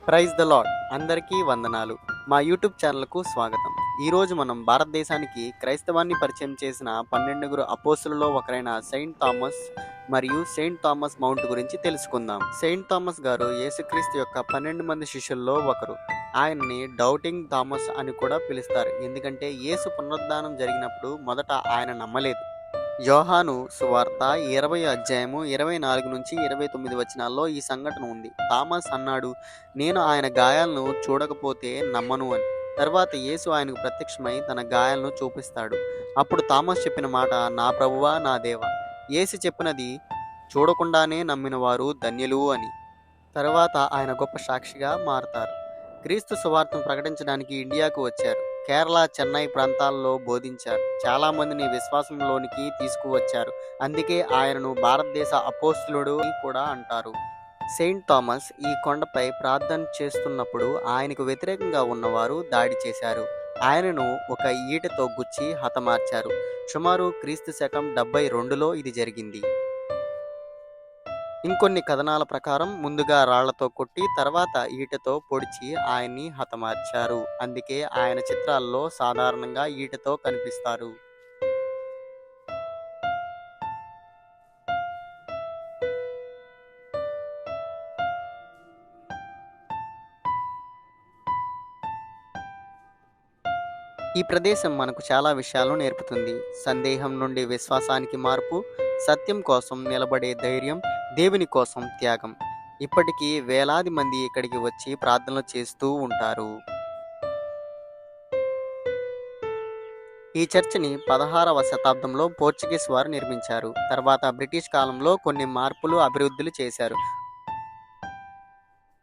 Praise the lord. అందరికీ వందనాలు. మా యూట్యూబ్ ఛానల్‌కు స్వాగతం. ఈరోజు మనం భారతదేశానికి క్రైస్తవాన్ని పరిచయం చేసిన 12 అపోస్తలుల్లో ఒకరైన సెయింట్ థామస్ మరియు సెయింట్ థామస్ మౌంట్ గురించి తెలుసుకుందాం. సెయింట్ థామస్ గారు యేసుక్రీస్తు యొక్క 12 మంది శిష్యుల్లో ఒకరు. ఆయనని డౌటింగ్ థామస్ అని కూడా పిలుస్తారు. ఎందుకంటే యేసు పునరుద్ధానం జరిగినప్పుడు మొదట ఆయన నమ్మలేదు. యోహాను సువార్త 20 అధ్యాయము 24-29 వచనాల్లో ఈ సంఘటన ఉంది. థామస్ అన్నాడు, నేను ఆయన గాయాలను చూడకపోతే నమ్మను అని. తర్వాత యేసు ఆయనకు ప్రత్యక్షమై తన గాయాలను చూపిస్తాడు. అప్పుడు థామస్ చెప్పిన మాట, నా ప్రభువా నా దేవా. యేసు చెప్పినది చూడకుండానే నమ్మిన వారు ధన్యులు అని. తరువాత ఆయన గొప్ప సాక్షిగా మారతారు. క్రీస్తు సువార్తను ప్రకటించడానికి ఇండియాకు వచ్చారు. కేరళ, చెన్నై ప్రాంతాల్లో బోధించారు. చాలా మందిని విశ్వాసంలోనికి తీసుకువచ్చారు. అందుకే ఆయనను భారతదేశ అపోస్తలుడు అని కూడా అంటారు. సెయింట్ థామస్ ఈ కొండపై ప్రార్థన చేస్తున్నప్పుడు ఆయనకు వ్యతిరేకంగా ఉన్నవారు దాడి చేశారు. ఆయనను ఒక ఈటెతో గుచ్చి హతమార్చారు. సుమారు క్రీస్తు శకం 72లో ఇది జరిగింది. ఇంకొన్ని కథనాల ప్రకారం ముందుగా రాళ్లతో కొట్టి తర్వాత ఈటెతో పొడిచి ఆయన్ని హతమార్చారు. అందుకే ఆయన చిత్రాల్లో సాధారణంగా ఈటెతో కనిపిస్తారు. ఈ ప్రదేశం మనకు చాలా విషయాలను నేర్పుతుంది. సందేహం నుండి విశ్వాసానికి మార్పు, సత్యం కోసం నిలబడే ధైర్యం, దేవుని కోసం త్యాగం. ఇప్పటికీ వేలాది మంది ఇక్కడికి వచ్చి ప్రార్థనలు చేస్తూ ఉంటారు. ఈ చర్చిని 16వ శతాబ్దంలో పోర్చుగీస్ వారు నిర్మించారు. తర్వాత బ్రిటిష్ కాలంలో కొన్ని మార్పులు, అభివృద్ధులు చేశారు.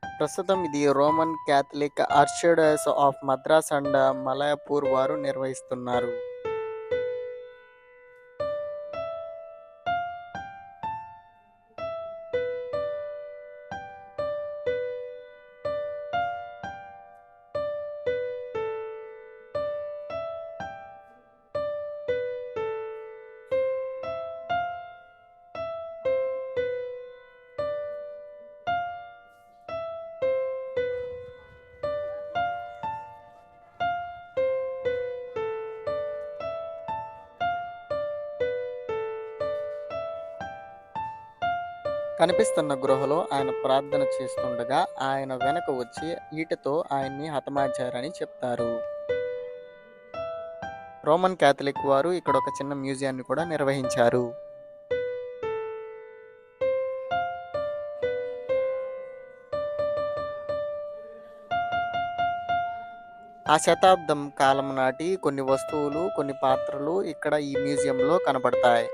ప్రస్తుతం ఇది Roman Catholic archdiocese of Madras and Mylapore వారు నిర్వహిస్తున్నారు. కనిపిస్తున్న గృహలో ఆయన ప్రార్థన చేస్తుండగా ఆయన వెనక వచ్చి ఈటెతో ఆయన్ని హతమార్చారని చెప్తారు. రోమన్ క్యాథలిక్ వారు ఇక్కడ ఒక చిన్న మ్యూజియాన్ని కూడా నిర్వహించారు. ఆ శతాబ్దం కాలం నాటి కొన్ని వస్తువులు, కొన్ని పాత్రలు ఇక్కడ ఈ మ్యూజియంలో కనబడతాయి.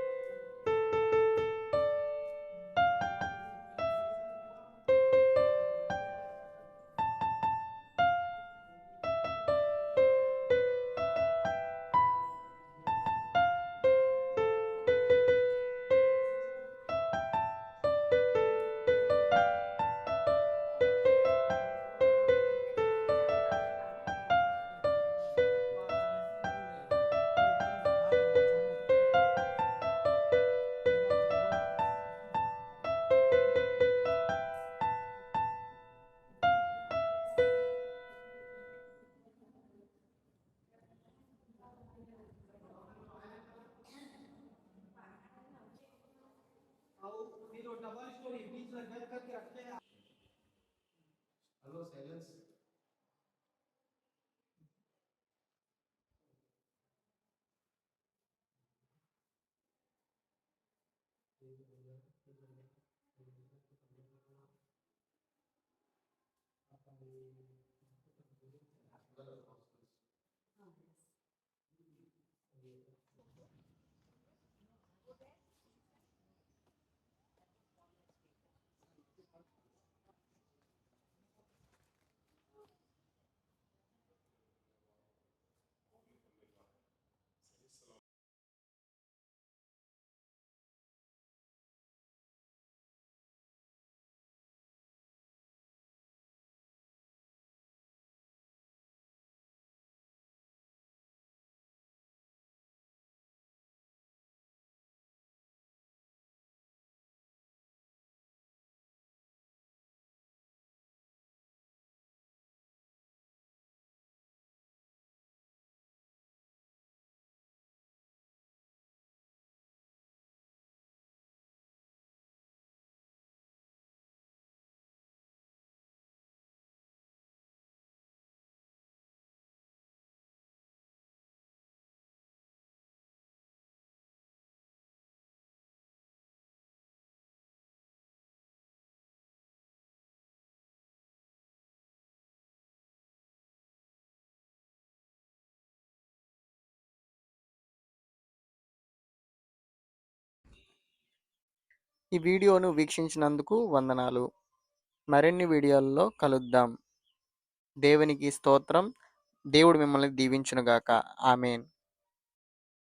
ఈ వీడియోను వీక్షించినందుకు వందనాలు. మరిన్ని వీడియోల్లో కలుద్దాం. దేవునికి స్తోత్రం. దేవుడు మిమ్మల్ని దీవించునుగాక. ఆమేన్.